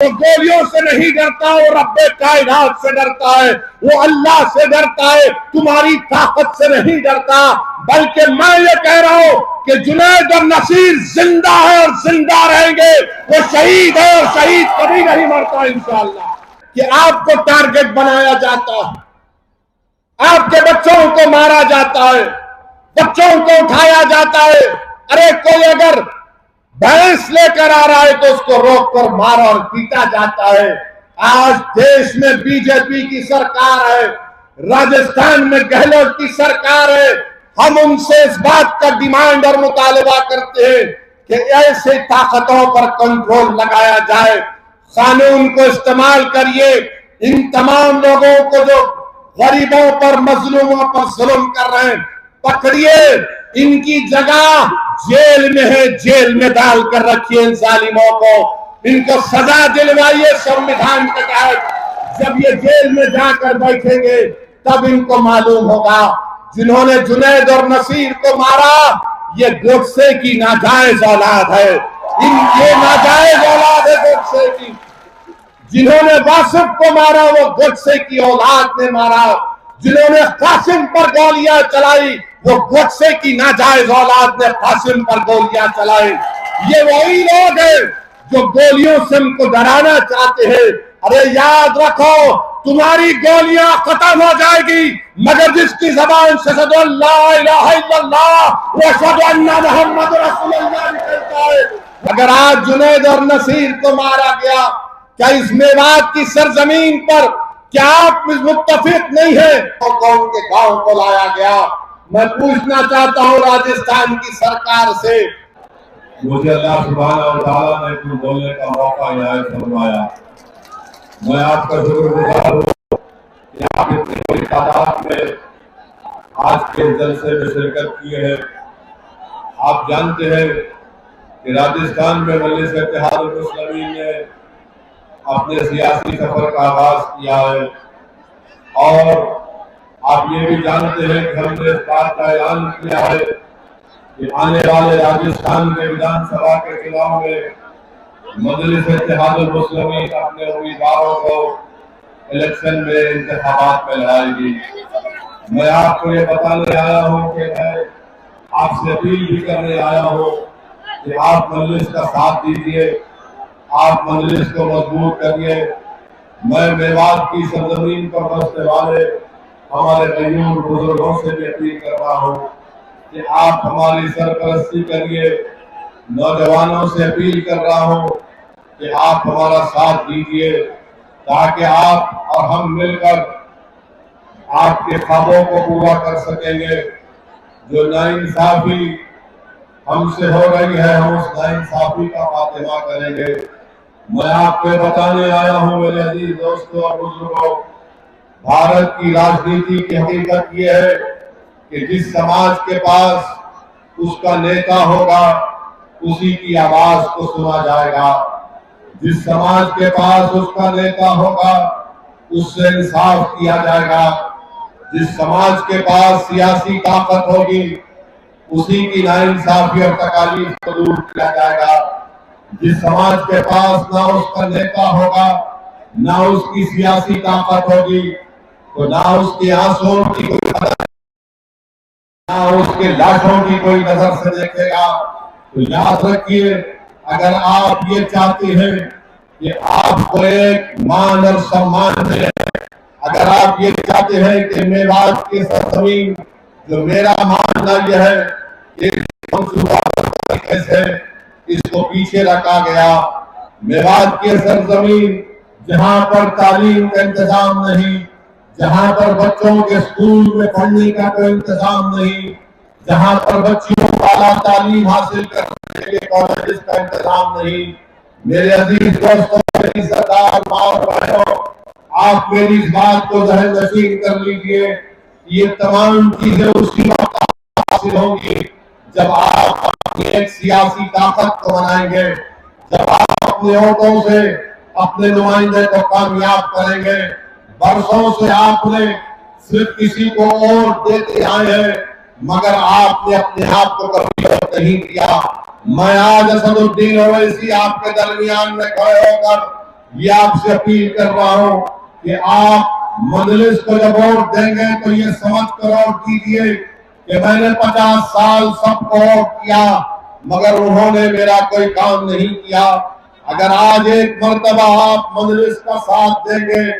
वो गोलियों से नहीं डरता, वो रब्बे कायनात से डरता है, वो अल्लाह से डरता है, तुम्हारी ताकत से नहीं डरता। बल्कि मैं ये कह रहा हूं कि जुनैद और नसीर जिंदा है और जिंदा रहेंगे। वो शहीद है और शहीद कभी नहीं मरता इंशाअल्लाह। कि आपको टारगेट बनाया जाता है, आपके बच्चों को मारा जाता है, बच्चों को उठाया जाता है। अरे कोई अगर भैंस लेकर आ रहा है तो उसको रोककर मारा और पीटा जाता है। आज देश में बीजेपी की सरकार है, राजस्थान में गहलोत की सरकार है। हम उनसे इस बात का डिमांड और मुतालबा करते हैं कि ऐसे ताकतों पर कंट्रोल लगाया जाए, कानून को इस्तेमाल करिए। इन तमाम लोगों को जो गरीबों पर, मजलूमों पर जुल्म कर रहे हैं, पकड़िए। इनकी जगह जेल में है, जेल में डाल कर रखिए इन जालिमों को। इनको सजा दिलवाइए संविधान के तहत। जब ये जेल में जाकर बैठेंगे तब इनको मालूम होगा जिन्होंने जुनैद और नसीर को मारा ये गोडसे की नाजायज औलाद है। ये नाजायज औलाद है गोडसे की। जिन्होंने वासिफ को मारा वो गोडसे की औलाद ने मारा। जिन्होंने कासिम पर गोलियां चलाई वो गोडसे की नाजायज औलाद ने कासिम पर गोलियां चलाई। ये वही लोग हैं जो गोलियों से हमको डराना चाहते हैं। अरे याद रखो, तुम्हारी गोलियां खत्म हो जाएगी मगर जिसकी जबान से अशहदु अल्ला इलाहा इल्लल्लाह व अशहदु अन्ना मुहम्मद रसूलुल्लाह निकलता है। अगर आज जुनैद और नसीर को मारा गया, क्या इस मेवात की सरजमीन पर क्या आप मुत्तफिक नहीं है? तो कौन के गांव को लाया गया? मैं पूछना चाहता हूं राजस्थान की सरकार से। मुझे अल्लाह सुब्हानहू व तआला ने कुछ बोलने का मौका इनायत फरमाया। मैं आपका शुक्रगुजार हूँ कि आप इतनी बड़ी तादाद में आज के जलसे में शिरकत किए हैं। आप जानते हैं कि राजस्थान में मजलिस इत्तेहादुल मुस्लिमीन ने अपने सियासी सफर का आगाज किया है और आप ये भी जानते हैं कि हमने इस बात का ऐलान किया है कि आने वाले राजस्थान के विधानसभा के चुनाव में मजलिस इत्तेहादुल मुस्लिमीन अपने उम्मीदवारों को इलेक्शन में इंतखाबात में लड़ाएगी। मैं आपको ये बताने आया हूँ कि मैं आपसे अपील भी करने आया हूँ कि आप मजलिस का साथ दीजिए, आप मजलिस को मजबूत करिए। मैं मेवात की सरजमीन पर बसने वाले हमारे गयूर बुजुर्गों से भी अपील कर रहा हूँ कि आप हमारी सरपरस्ती करिए। नौजवानों से अपील कर रहा हूँ कि आप हमारा साथ दीजिए ताकि आप और हम मिलकर आपके ख्वाबों को पूरा कर सकेंगे। जो नाइंसाफी हमसे हो रही है हम उस नाइंसाफी का खात्मा करेंगे। मैं आपको बताने आया हूं मेरे अजीज दोस्तों और बुजुर्गों, भारत की राजनीति की हकीकत ये है कि जिस समाज के पास उसका नेता होगा उसी की आवाज को सुना जाएगा। जिस समाज के पास उसका नेता होगा उससे इंसाफ किया जाएगा। जिस समाज के पास सियासी ताकत होगी उसी की नाइंसाफी और तकालीफ को दूर किया जाएगा। जिस समाज के पास ना उसका नेता होगा ना उसकी सियासी ताकत होगी तो ना उसके आंसुओं की कोई कदर, ना उसके लाशों की कोई नजर से देखेगा। तो याद रखिए, अगर आप ये चाहते हैं कि आपको एक मान और सम्मान मिले, अगर आप ये चाहते हैं कि मेवात की सरजमीन जो मेरा मानना यह है कि तरीके से इसको पीछे रखा गया, मेवात की सरजमीन जहां पर तालीम का इंतजाम नहीं, जहां पर बच्चों के स्कूल में पढ़ने का कोई इंतजाम नहीं, जहां पर बच्चियों को आला तालीम हासिल करने के लिए कॉलेज का इंतजाम नहीं। मेरे अजीज दोस्तों, मेरी सरदार माँ और बहनों, आप मेरी इस बात को जहन नशीन कर लीजिए। ये तमाम चीजें उसी वक्त हासिल होंगी जब आप अपनी एक सियासी ताकत को बनाएंगे, जब आप अपने वोटों से अपने नुमाइंदे को कामयाब करेंगे। बरसों से आपने सिर्फ किसी को वोट देते आए हैं मगर आपने अपने आप को कभी वोट नहीं दिया। मैं आज असदुद्दीन ओवैसी आपके दरमियान में खड़े होकर ये आपसे अपील कर रहा हूं कि आप मजलिस को जब वोट देंगे तो ये समझ कर वोट कीजिए कि मैंने 50 साल सबको वोट किया मगर उन्होंने मेरा कोई काम नहीं किया। अगर आज एक मर्तबा आप मजलिस का साथ देंगे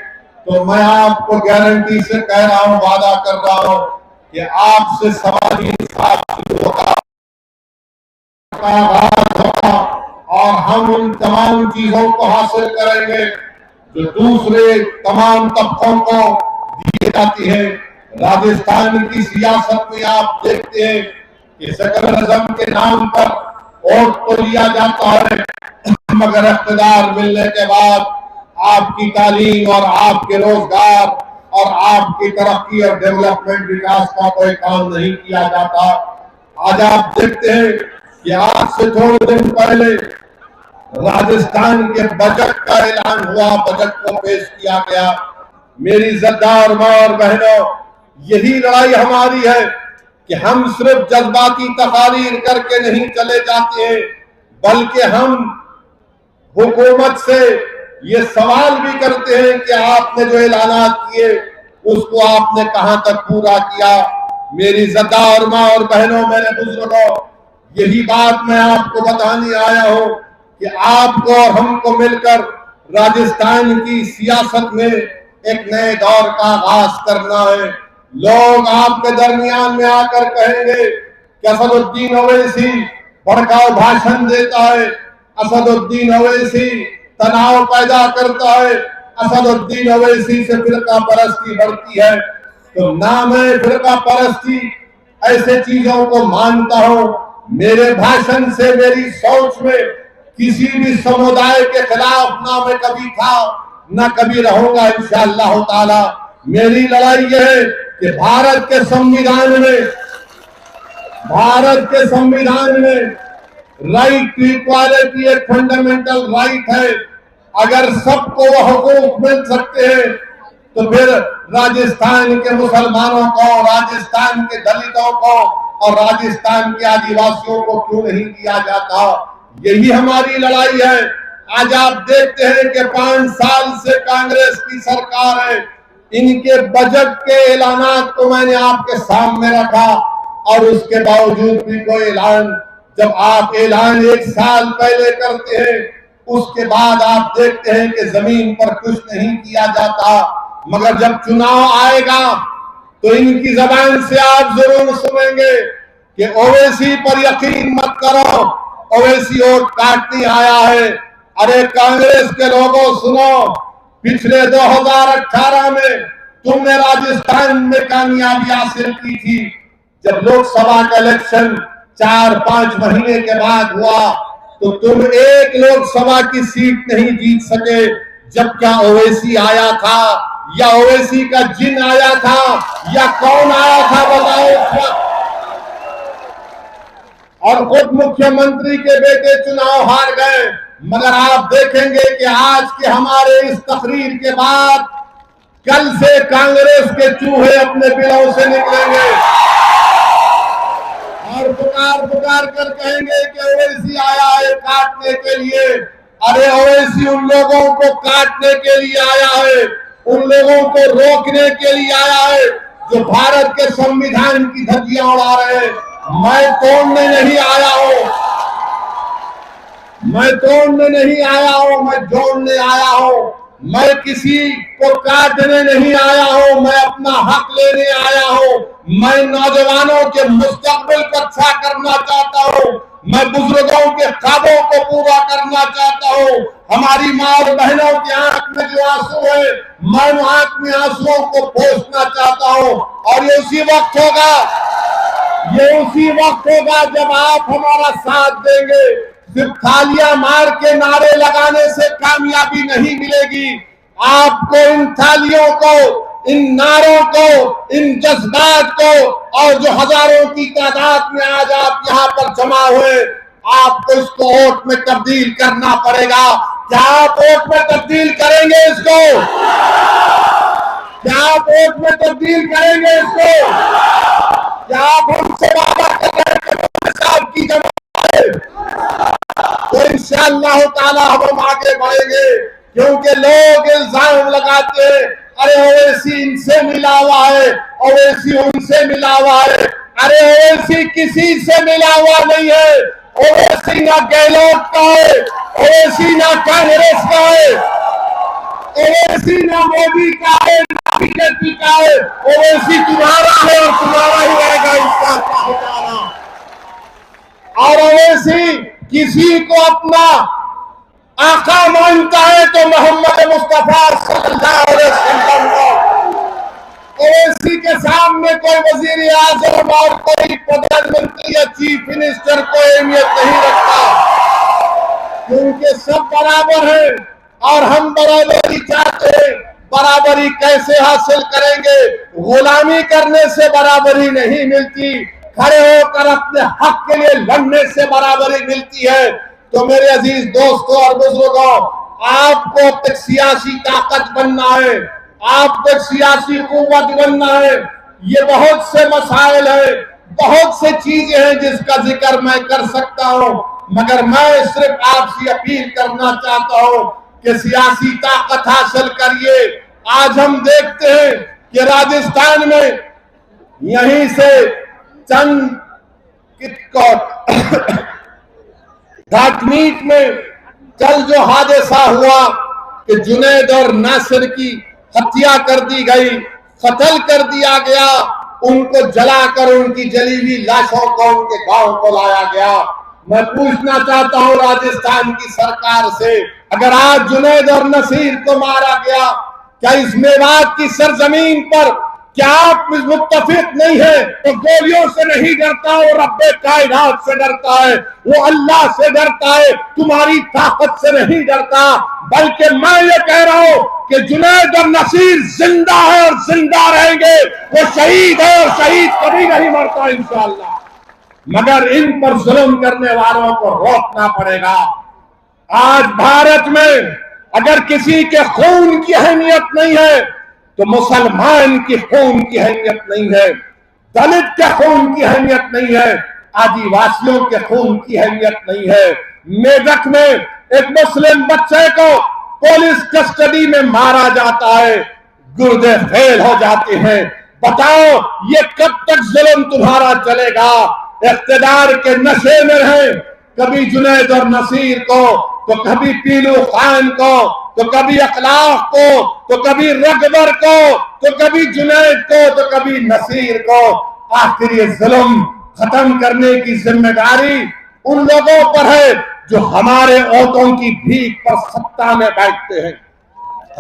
तो मैं आपको गारंटी से कह रहा हूं, वादा कर रहा हूं कि आपसे समाजी इंसाफ शुरू होगा और हम उन तमाम चीजों को हासिल करेंगे जो दूसरे तमाम तबकों को दी जाती है। राजस्थान की सियासत में आप देखते हैं कि सेकुलरिज्म के नाम पर वोट तो लिया जाता है मगर इख्तियार मिलने के बाद आपकी तालीम और आपके रोजगार और आपकी तरक्की और डेवलपमेंट विकास का कोई काम नहीं किया जाता। आज आप देखते हैं कि आज से थोड़े दिन पहले राजस्थान के बजट का ऐलान हुआ, बजट को पेश किया गया। मेरी इज्जतदार मां और बहनों, यही लड़ाई हमारी है कि हम सिर्फ जज्बाती तकारीर करके नहीं चले जाते हैं बल्कि हम हुकूमत से ये सवाल भी करते हैं कि आपने जो ऐलानात किए उसको आपने कहां तक पूरा किया। मेरी इज्जतदार मां और बहनों, मेरे बुजुर्गों, यही बात मैं आपको बताने आया हूं कि आपको और हमको मिलकर राजस्थान की सियासत में एक नए दौर का आगाज करना है। लोग आपके दरमियान में आकर कहेंगे कि असदुद्दीन ओवैसी भड़काऊ भाषण देता है, असदुद्दीन ओवैसी तनाव पैदा करता है, असदुद्दीन ओवैसी से फिरका परस्ती बढ़ती है। तो ना मैं फिरका परस्ती ऐसे चीजों को मानता हूं। मेरे भाषण से, मेरी सोच में किसी भी समुदाय के खिलाफ ना मैं कभी था ना कभी रहूंगा इंशाअल्लाह ताला। मेरी लड़ाई यह है कि भारत के संविधान में राइट टू इक्वालिटी एक फंडामेंटल राइट है। अगर सबको वह हुकूक मिल सकते हैं तो फिर राजस्थान के मुसलमानों को, राजस्थान के दलितों को और राजस्थान के आदिवासियों को क्यों नहीं दिया जाता। यही हमारी लड़ाई है। आज आप देखते हैं कि 5 साल से कांग्रेस की सरकार है, इनके बजट के ऐलानात को मैंने आपके सामने रखा और उसके बावजूद भी कोई ऐलान, जब आप ऐलान 1 साल पहले करते हैं उसके बाद आप देखते हैं कि जमीन पर कुछ नहीं किया जाता। मगर जब चुनाव आएगा तो इनकी जबान से आप जरूर सुनेंगे कि ओवैसी पर यकीन मत करो, ओवैसी वोट काटने आया है। अरे कांग्रेस के लोगों सुनो, पिछले 2018 में तुमने राजस्थान में कामयाबी हासिल की थी। जब लोकसभा का इलेक्शन 4-5 महीने के बाद हुआ तो तुम एक लोकसभा की सीट नहीं जीत सके। जब क्या ओवैसी आया था या ओवैसी का जिन आया था या कौन आया था बताओ इस वक्त। और खुद मुख्यमंत्री के बेटे चुनाव हार गए। मगर आप देखेंगे कि आज के हमारे इस तकरीर के बाद कल से कांग्रेस के चूहे अपने बिलों से निकलेंगे और पुकार कर कहेंगे कि ओवैसी आया है काटने के लिए। अरे ओवैसी उन लोगों को काटने के लिए आया है, उन लोगों को रोकने के लिए आया है जो भारत के संविधान की धज्जियां उड़ा रहे हैं। मैं तोड़ने नहीं आया हूं, मैं तोड़ने नहीं आया हूं, मैं जोड़ने आया हूं। मैं किसी को काटने नहीं आया हूं, मैं अपना हक लेने आया हूं। मैं नौजवानों के मुस्तकबिल को अच्छा करना चाहता हूं, मैं बुजुर्गों के ख्वाबों को पूरा करना चाहता हूं। हमारी माँ और बहनों की आंख में जो आंसू है, मैं उन आंख में आंसुओं को पोंछना चाहता हूं। और ये उसी वक्त होगा जब आप हमारा साथ देंगे। सिर्फ थालियां मार के नारे लगाने से कामयाबी नहीं मिलेगी। आपको इन थालियों को, इन नारों को, इन जज्बात को और जो हजारों की तादाद में आज आप यहाँ पर जमा हुए, आपको इसको वोट में तब्दील करना पड़ेगा। क्या आप वोट में तब्दील करेंगे इसको? क्या आप वोट में तब्दील करेंगे इसको? क्या आप हमसे वादा कर रहे हैं कि साहब की जमा तो इंशाअल्लाह ताला हम आगे बढ़ेंगे क्योंकि लोग इल्जाम लगाते हैं, अरे ओवैसी इनसे मिला हुआ है, ओवैसी उनसे मिला हुआ है। अरे ओवैसी किसी से मिला हुआ नहीं है। ओवैसी ना गहलोत का है, ओवैसी ना कांग्रेस का है, ओवैसी ना मोदी का है, ना बीजेपी का है। ओवैसी तुम्हारा है और तुम्हारा ही रहेगा इसका। और ओवैसी किसी को अपना आका मानता है तो मोहम्मद मुस्तफा सल्लल्लाहु अलैहि वसल्लम को। ओवैसी के सामने कोई वजीर आजम और कोई प्रधानमंत्री या चीफ मिनिस्टर को अहमियत नहीं रखता, क्योंकि सब बराबर है और हम बराबरी चाहते हैं। बराबरी कैसे हासिल करेंगे? गुलामी करने से बराबरी नहीं मिलती, खड़े होकर अपने हक के लिए लड़ने से बराबरी मिलती है। तो मेरे अजीज दोस्तों और बुजुर्गों, आपको एक सियासी ताकत बनना है, आपको एक सियासी कुव्वत बनना है। ये बहुत से मसाइल है, बहुत से चीजें हैं जिसका जिक्र मैं कर सकता हूं, मगर मैं सिर्फ आपसे अपील करना चाहता हूं कि सियासी ताकत हासिल करिए। आज हम देखते हैं कि राजस्थान में यहीं से चंद घाटमीट में कल जो हादसा हुआ कि जुनैद और नासिर की हत्या कर दी गई, कत्ल कर दिया गया, उनको जलाकर उनकी जली हुई लाशों को उनके गांव को लाया गया। मैं पूछना चाहता हूं राजस्थान की सरकार से, अगर आज जुनैद और नसीर को मारा गया, क्या इस मेवात की सरजमीन पर क्या आप मुत्तफिक नहीं है? तो गोलियों से नहीं डरता, वो रब्बे कायनात से डरता है, वो अल्लाह से डरता है, तुम्हारी ताकत से नहीं डरता। बल्कि मैं ये कह रहा हूं कि जुनैद और नसीर जिंदा है और जिंदा रहेंगे। वो शहीद है और शहीद कभी नहीं मरता इंशाअल्लाह, मगर इन पर जुल्म करने वालों को रोकना पड़ेगा। आज भारत में अगर किसी के खून की अहमियत नहीं है तो मुसलमान के खून की अहमियत नहीं है, दलित के खून की अहमियत नहीं है, आदिवासियों के खून की अहमियत नहीं है। मेरठ में एक मुस्लिम बच्चे को पुलिस कस्टडी में मारा जाता है, गुर्दे फेल हो जाते हैं। बताओ ये कब तक जुल्म तुम्हारा चलेगा? इख्तिदार के नशे में रहे, कभी जुनैद और नसीर को, तो कभी पीलू खान को, तो कभी अखलाक को, तो कभी रगबर को, तो कभी जुनैद को, तो कभी नसीर को। आखिर ये जुल्म खत्म करने की जिम्मेदारी उन लोगों पर है जो हमारे ओटों की भीख पर सत्ता में बैठते हैं,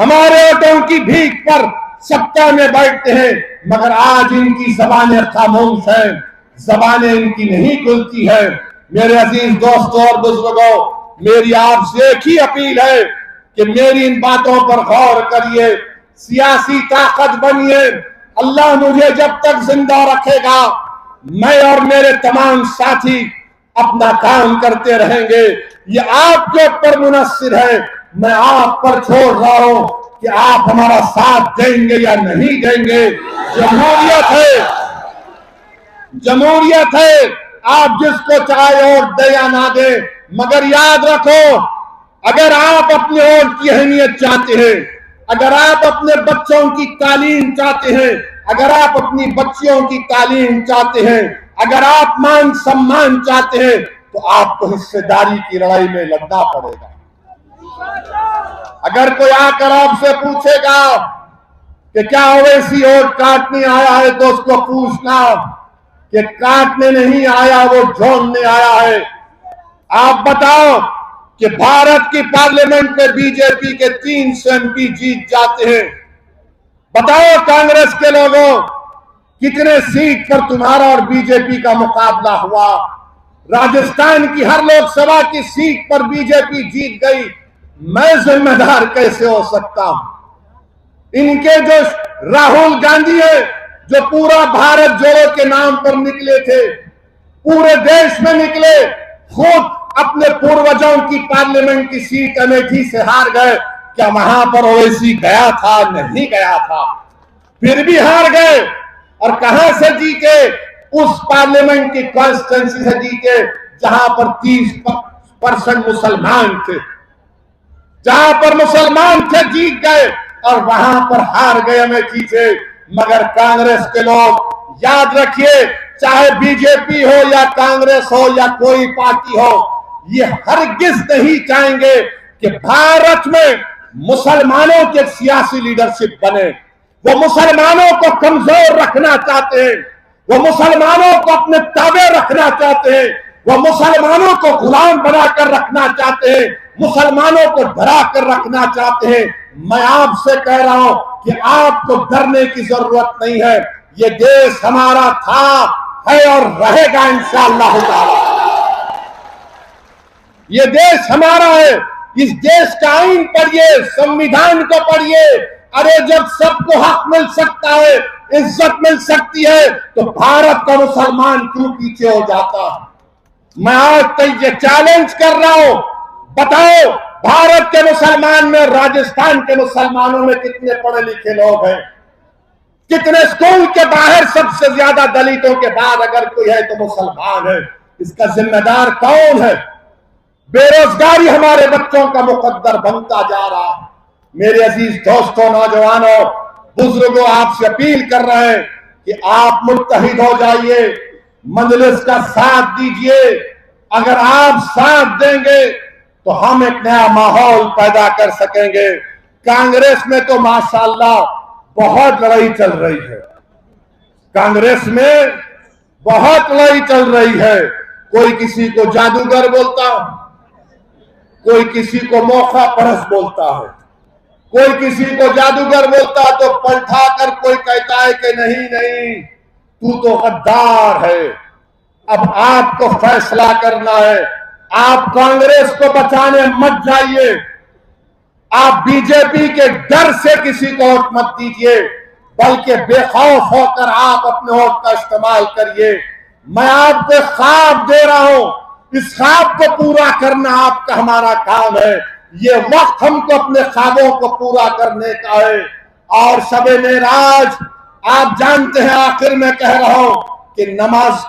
हमारे ओटों की भीख पर सत्ता में बैठते हैं, मगर आज इनकी जबानें खामोश हैं, जबानें इनकी नहीं खुलती है। मेरे अजीज दोस्तों और बुजुर्गों, मेरी आपसे एक ही अपील है कि मेरी इन बातों पर गौर करिए, सियासी ताकत बनिए। अल्लाह मुझे जब तक जिंदा रखेगा, मैं और मेरे तमाम साथी अपना काम करते रहेंगे। ये आपके ऊपर मुनस्सिर है, मैं आप पर छोड़ रहा हूं कि आप हमारा साथ देंगे या नहीं देंगे। जमहूरियत है, जमहूरियत है, आप जिसको चाहे वोट दे या ना दे, मगर याद रखो, अगर आप अपने वोट की अहमियत चाहते हैं, अगर आप अपने बच्चों की तालीम चाहते हैं, अगर आप अपनी बच्चियों की तालीम चाहते हैं, अगर आप मान सम्मान चाहते हैं, तो आपको हिस्सेदारी की लड़ाई में लड़ना पड़ेगा। अगर कोई आकर आपसे पूछेगा कि क्या ओवैसी वोट काटने आया है, तो उसको पूछना कि काटने नहीं आया, वो जोड़ने आया है। आप बताओ कि भारत की पार्लियामेंट में बीजेपी के 300 एमपी जीत जाते हैं। बताओ कांग्रेस के लोगों, कितने सीट पर तुम्हारा और बीजेपी का मुकाबला हुआ? राजस्थान की हर लोकसभा की सीट पर बीजेपी जीत गई। मैं जिम्मेदार कैसे हो सकता हूं? इनके जो राहुल गांधी है, जो पूरा भारत जोड़ो के नाम पर निकले थे, पूरे देश में निकले, खुद अपने पूर्वजों की पार्लियामेंट की सीट अमेठी से हार गए। क्या वहां पर ओवैसी गया था? नहीं गया था, फिर भी हार गए। और कहां से जीते? उस पार्लियामेंट की कॉन्स्टिट्यूंसी से जीते जहां पर 30% मुसलमान थे। जहां पर मुसलमान थे जीत गए और वहां पर हार गए अमेठी से। मगर कांग्रेस के लोग याद रखिए, चाहे बीजेपी हो या कांग्रेस हो या कोई पार्टी हो, ये हरगिज नहीं चाहेंगे कि भारत में मुसलमानों के सियासी लीडरशिप बने। वो मुसलमानों को कमजोर रखना चाहते हैं, वो मुसलमानों को अपने ताबे रखना चाहते हैं, वो मुसलमानों को गुलाम बनाकर रखना चाहते हैं, मुसलमानों को डरा कर रखना चाहते हैं। मैं आपसे कह रहा हूं कि आपको डरने की जरूरत नहीं है। ये देश हमारा था, है और रहेगा इंशाअल्लाह ताला। ये देश हमारा है। इस देश का आईन पढ़िए, संविधान को पढ़िए। अरे जब सबको हक मिल सकता है, इज्जत मिल सकती है, तो भारत का मुसलमान क्यों पीछे हो जाता है? मैं आज तक ये चैलेंज कर रहा हूं, बताओ भारत के मुसलमान में, राजस्थान के मुसलमानों में कितने पढ़े लिखे लोग हैं? कितने स्कूल के बाहर सबसे ज्यादा दलितों के बाद अगर कोई है तो मुसलमान है। इसका जिम्मेदार कौन है? बेरोजगारी हमारे बच्चों का मुकद्दर बनता जा रहा है। मेरे अजीज दोस्तों, नौजवानों, बुजुर्गों, आपसे अपील कर रहे हैं कि आप मुत्तहिद हो जाइए, मजलिस का साथ दीजिए। अगर आप साथ देंगे तो हम एक नया माहौल पैदा कर सकेंगे। कांग्रेस में तो माशाअल्लाह बहुत लड़ाई चल रही है, कांग्रेस में बहुत लड़ाई चल रही है। कोई किसी को जादूगर बोलता, कोई किसी को मौका परस बोलता है, कोई किसी को जादूगर बोलता तो पलटा कर कोई कहता है कि नहीं नहीं तू तो गद्दार है। अब आपको फैसला करना है। आप कांग्रेस को बचाने मत जाइए, आप बीजेपी के डर से किसी को वोट मत दीजिए, बल्कि बेखौफ होकर आप अपने वोट का इस्तेमाल करिए। मैं आपको ख्वाब दे रहा हूं, इस ख्वाब को पूरा करना आपका हमारा काम है। ये वक्त हमको अपने ख्वाबों को पूरा करने का है। और शबे मेराज आप जानते हैं, आखिर में कह रहा हूं कि नमाज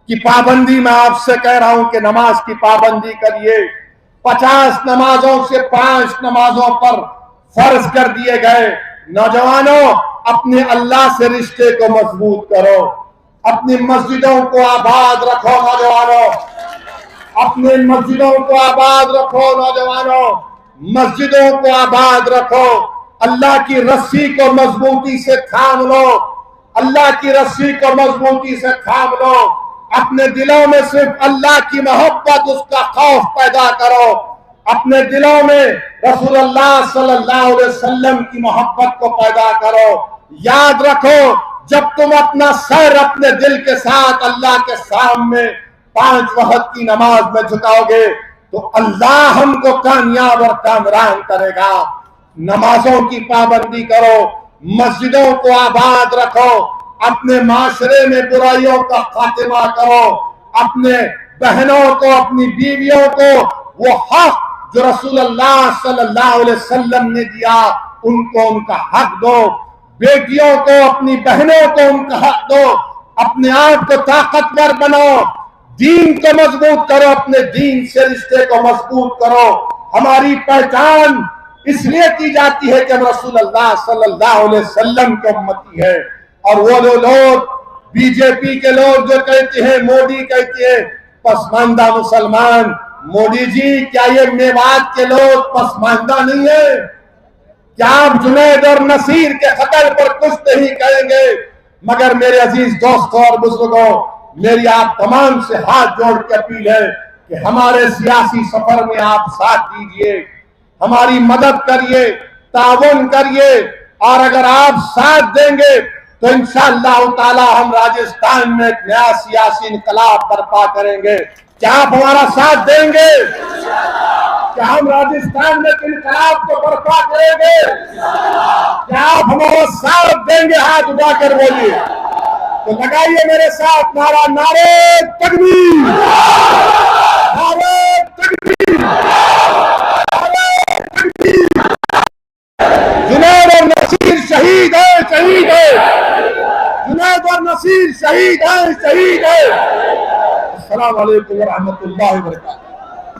की पाबंदी, मैं आपसे कह रहा हूं कि नमाज की पाबंदी करिए। 50 नमाजों से 5 नमाजों पर फर्ज कर दिए गए। नौजवानों, अपने अल्लाह से रिश्ते को मजबूत करो, अपनी मस्जिदों को आबाद रखो। नौजवानों, अपने मस्जिदों को आबाद रखो। नौजवानों, मस्जिदों को आबाद रखो। अल्लाह की रस्सी को मजबूती से थाम लो, अल्लाह की रस्सी को मजबूती से थाम लो। अपने दिलों में सिर्फ अल्लाह की मोहब्बत, उसका खौफ पैदा करो। अपने दिलों में रसूलुल्लाह सल्लल्लाहु अलैहि वसल्लम की मोहब्बत को पैदा करो। याद रखो, जब तुम अपना सर अपने दिल के साथ अल्लाह के सामने 5 वक्त की नमाज में झुकाओगे तो अल्लाह हमको कामयाब और कामरान करेगा। नमाजों की पाबंदी करो, मस्जिदों को आबाद रखो, अपने माशरे में बुराइयों का खात्मा करो। अपने बहनों को, अपनी बीवियों को वो हक जो रसूलुल्लाह सल्लल्लाहु अलैहि वसल्लम ने दिया, उनको उनका हक दो। बेटियों को, अपनी बहनों को उनका हक दो। अपने आप को ताकतवर बनाओ, दीन को मजबूत करो, अपने दीन से रिश्ते को मजबूत करो। हमारी पहचान इसलिए की जाती है कि हम रसूलुल्लाह सल्लल्लाहु अलैहि वसल्लम के उम्मती है। और वो लोग, बीजेपी के लोग जो कहते हैं, मोदी कहते हैं पसमानदा मुसलमान। मोदी जी, क्या ये मेवात के लोग पसमानदा नहीं है? क्या आप जुनैद और नसीर के कत्ल पर कुछ नहीं कहेंगे? मगर मेरे अजीज दोस्तों और बुजुर्गों, मेरी आप तमाम से हाथ जोड़ के अपील है कि हमारे सियासी सफर में आप साथ दीजिए, हमारी मदद करिए, ताउन करिए। और अगर आप साथ देंगे तो इंशाअल्लाह ताला हम राजस्थान में एक नया सियासी इनकलाब बर्पा करेंगे। क्या आप हमारा साथ देंगे? क्या हम राजस्थान में इनकलाब को बर्पा करेंगे? क्या आप हमारा साथ देंगे? हाथ उठाकर बोलिए। तो लगाइए मेरे साथ नारा, नारे तकबीर, नारे तकबीर, नारे तकबीर। जुनैद और नसीर शहीद है, शहीद है। जुनैद और नसीर शहीद है, शहीद है। अस्सलाम वालेकुम व रहमतुल्लाहि व बरकातहू।